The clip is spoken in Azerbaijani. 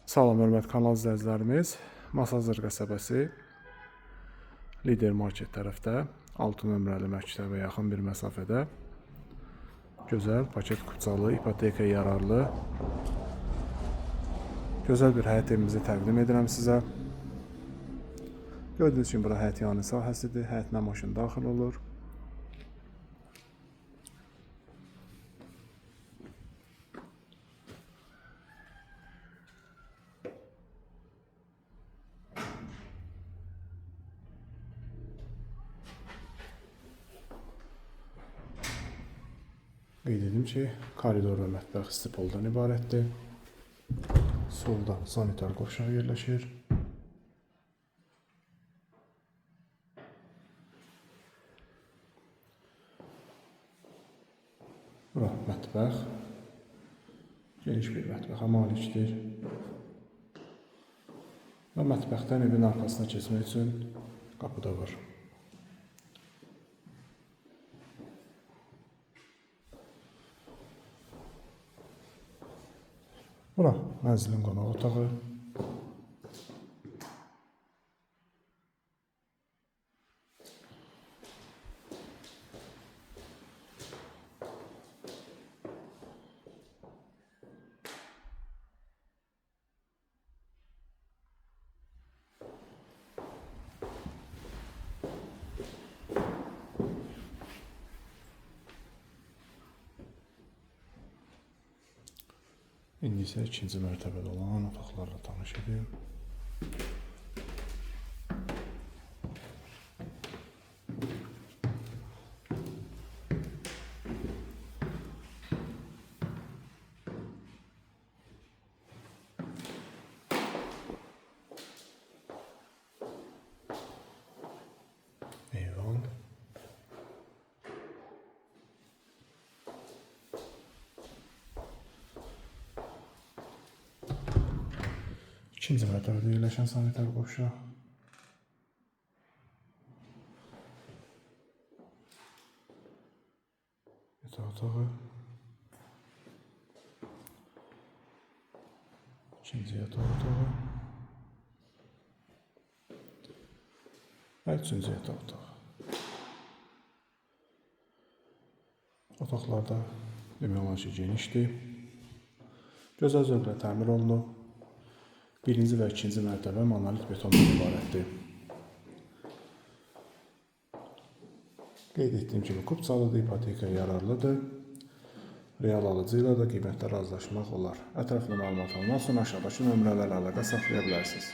Salam, hörmətli kanal izləyicilərimiz. Masazır qəsəbəsi Lider Market tərəfdə 6 nömrəli məktəbə yaxın bir məsafədə gözəl, paket kupçalı, ipotekaya yararlı gözəl bir həyət evimizi təqdim edirəm sizə. Gördüyünüz kimi bura həyətyanı sahəsidir. Həyətinə maşın daxil olur. Qeyd edim ki, koridor və mətbəx istipoldan ibarətdir. Solda sanitar qovşağı yerləşir. Bura mətbəx. Geniş bir mətbəxə malikdir. Və mətbəxdən evin arxasına keçmək üçün qapı da var. Bura mənzilin qonaq otağı. İndi isə ikinci mərtəbədə olan otaqlarla tanış edim. Eyvan. İkinci mərtəbədə yerləşən sanitar qovşaq. Yataq otağı. İkinci yataq otağı. Və üçüncü yataq otağı. Otaqlarda demək olar ki, genişdir. Gözəl zövqlə təmir olunub. Birinci və ikinci mərtəbə monolit betondan ibarətdir. Qeyd etdiyim kimi kupçalıdır, ipotekaya yararlıdır. Real alıcı ilə də qiymətlə razılaşmaq olar. Ətraflı məlumat almaq üçün aşağıdakı nömrələrlə əlaqə saxlaya bilərsiniz.